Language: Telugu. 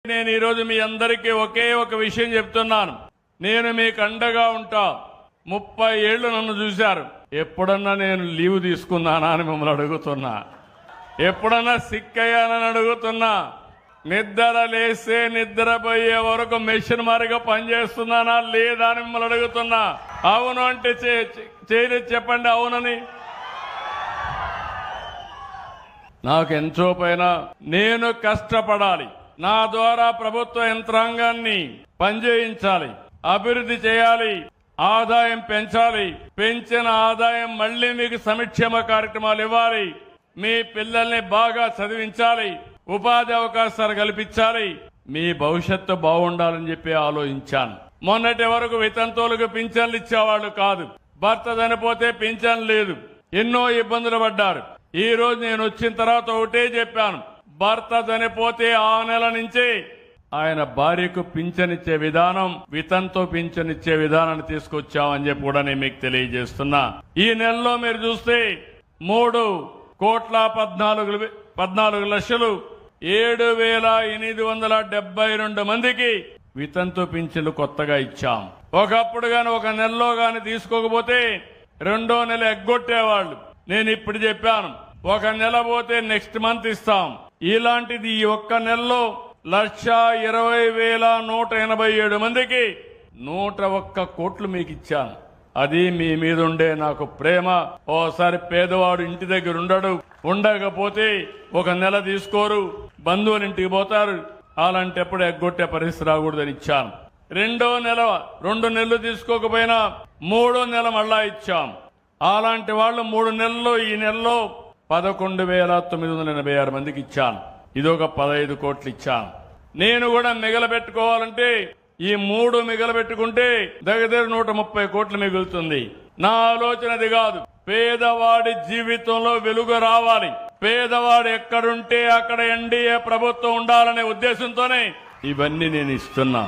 నేను ఈరోజు మీ అందరికీ ఒకే ఒక విషయం చెప్తున్నాను. నేను మీకు అండగా ఉంటా. 30 ఏళ్లు నన్ను చూశారు. ఎప్పుడన్నా నేను లీవ్ తీసుకున్నానా అని మిమ్మల్ని అడుగుతున్నా. ఎప్పుడన్నా సిక్ అయ్యానని అడుగుతున్నా. నిద్ర లేస్తే నిద్రపోయే వరకు మెషిన్ మారిగా పనిచేస్తున్నానా లేదా అని మిమ్మల్ని అడుగుతున్నా. అవును అంటే చేయలేదు చెప్పండి అవునని. నాకు ఎంతో పైన నేను కష్టపడాలి. నా ద్వారా ప్రభుత్వ యంత్రాంగాన్ని పనిచేయించాలి, అభివృద్ధి చేయాలి, ఆదాయం పెంచాలి. పెంచిన ఆదాయం మళ్లీ మీకు సంక్షేమ కార్యక్రమాలు ఇవ్వాలి, మీ పిల్లల్ని బాగా చదివించాలి, ఉపాధి అవకాశాలు కల్పించాలి, మీ భవిష్యత్తు బాగుండాలని చెప్పి ఆలోచించాను. మొన్నటి వరకు వితంతువులకు పింఛన్లు ఇచ్చేవాళ్ళు కాదు. భర్త చనిపోతే పింఛన్ లేదు, ఎన్నో ఇబ్బందులు పడ్డారు. ఈ రోజు నేను వచ్చిన తర్వాత ఒకటే చెప్పాను, భర్త చనిపోతే ఆ నెల నుంచి ఆయన భార్యకు పింఛనిచ్చే విధానం, వితంతు పింఛనిచ్చే విధానాన్ని తీసుకొచ్చామని చెప్పి కూడా నేను మీకు తెలియజేస్తున్నా. ఈ నెలలో మీరు చూస్తే 3,14,7,872 మందికి వితంతు పింఛన్లు కొత్తగా ఇచ్చాం. ఒకప్పుడు గాని ఒక నెలలో గాని తీసుకోకపోతే రెండో నెల ఎగ్గొట్టేవాళ్ళు. నేను ఇప్పుడు చెప్పాను, ఒక నెల పోతే నెక్స్ట్ మంత్ ఇస్తాం. ఇలాంటిది ఈ ఒక్క నెలలో 1,20,187 మందికి 101 కోట్లు మీకు ఇచ్చాను. అది మీ మీద ఉండే నాకు ప్రేమ. ఓసారి పేదవాడు ఇంటి దగ్గర ఉండకపోతే ఒక నెల తీసుకోరు, బంధువులు ఇంటికి పోతారు. అలాంటప్పుడు ఎగ్గొట్టే పరిస్థితి రాకూడదని ఇచ్చాను. రెండో నెల 2 నెలలు తీసుకోకపోయినా 3వ నెల మళ్ళా ఇచ్చాం. అలాంటి వాళ్ళు 3 నెలల్లో ఈ నెలలో 11,986 మందికి ఇచ్చాను. ఇదొక 15 కోట్లు ఇచ్చాను. నేను కూడా మిగలబెట్టుకోవాలంటే ఈ 3 మిగలబెట్టుకుంటే దగ్గర 130 కోట్లు మిగులుతుంది. నా ఆలోచన అది కాదు. పేదవాడి జీవితంలో వెలుగు రావాలి, పేదవాడు ఎక్కడుంటే అక్కడ ఎన్డీఏ ప్రభుత్వం ఉండాలనే ఉద్దేశంతోనే ఇవన్నీ నేను ఇస్తున్నా.